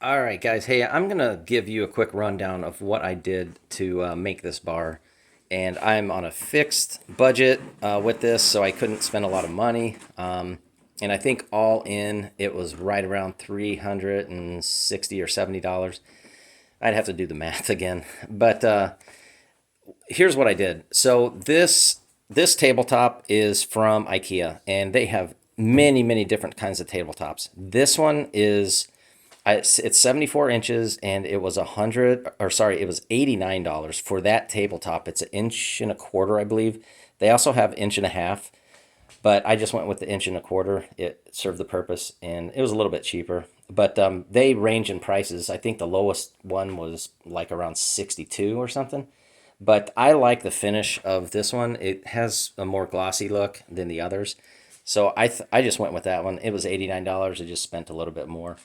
All right, guys. Hey, I'm going to give you a quick rundown of what I did to make this bar. And I'm on a fixed budget with this, so I couldn't spend a lot of money. And I think all in, it was right around 360 or $70. I'd have to do the math again. But here's what I did. So this tabletop is from IKEA, and they have many different kinds of tabletops. This one is it's 74 inches, and it was it was $89 for that tabletop. It's an inch and a quarter, I believe. They also have inch and a half, but I just went with the inch and a quarter. It served the purpose, and it was a little bit cheaper. But they range in prices. I think the lowest one was like around 62 or something. But I like the finish of this one. It has a more glossy look than the others. So I just went with that one. It was $89. I just spent a little bit more.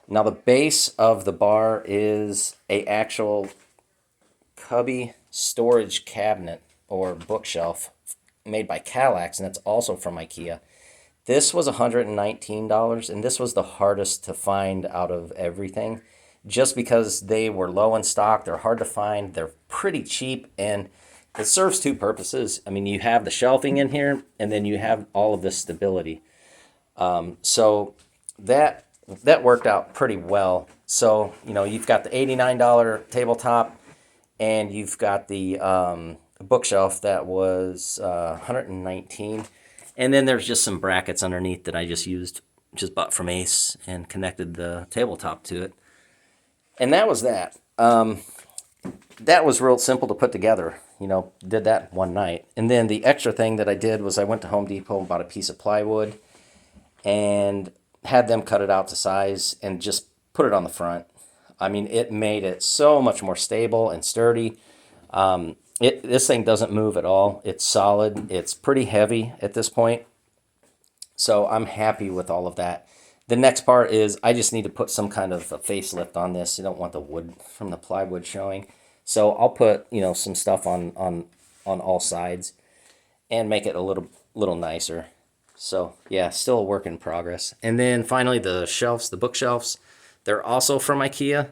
Now the base of the bar is a actual cubby storage cabinet or bookshelf made by Kalax, and that's also from IKEA. This was $119, and this was the hardest to find out of everything just because they were low in stock. They're hard to find. They're pretty cheap, and it serves two purposes. I mean, you have the shelving in here, and then you have all of this stability. So that worked out pretty well. So, you've got the $89 tabletop, and you've got the bookshelf that was 119. And then there's just some brackets underneath that I just bought from Ace and connected the tabletop to it. And that was that. That was real simple to put together. Did that one night. And then the extra thing that I did was I went to Home Depot and bought a piece of plywood and had them cut it out to size and just put it on the front. I mean, it made it so much more stable and sturdy. This thing doesn't move at all. It's solid. It's pretty heavy at this point. So I'm happy with all of that. The next part is I just need to put some kind of a facelift on this. You don't want the wood from the plywood showing. So I'll put, some stuff on all sides and make it a little nicer. So yeah, still a work in progress. And then finally the bookshelves, they're also from IKEA.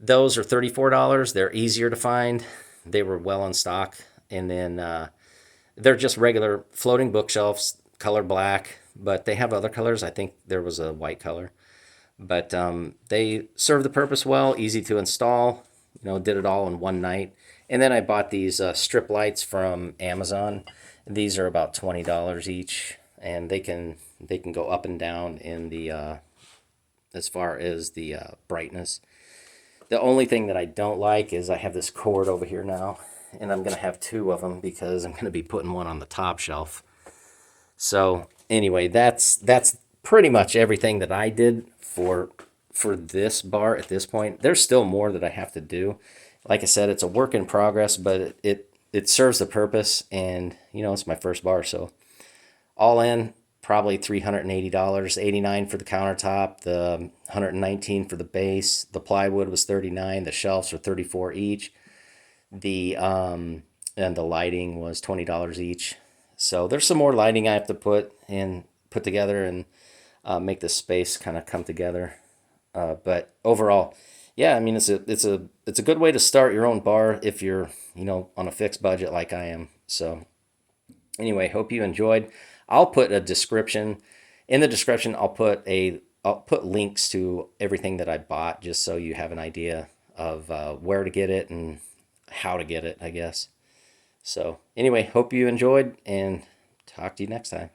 Those are $34. They're easier to find. They were well in stock. And then they're just regular floating bookshelves, color black, but they have other colors. I think there was a white color. But they serve the purpose well, easy to install. Did it all in one night. And then I bought these strip lights from Amazon. These are about $20 each, and they can go up and down in the as far as the brightness. The only thing that I don't like is I have this cord over here now, and I'm going to have two of them because I'm going to be putting one on the top shelf. So anyway, that's pretty much everything that I did for this bar at this point. There's still more that I have to do. Like I said, it's a work in progress, but it serves the purpose, and it's my first bar, so all in probably $380, 89 for the countertop, the 119 for the base. The plywood was 39, the shelves are 34 each. The and the lighting was $20 each. So there's some more lighting I have to put together and make this space kind of come together. But overall, yeah, I mean it's a good way to start your own bar if you're on a fixed budget like I am. So anyway, hope you enjoyed. I'll put a description in the description. I'll put links to everything that I bought just so you have an idea of where to get it and how to get it, I guess. So anyway, hope you enjoyed, and talk to you next time.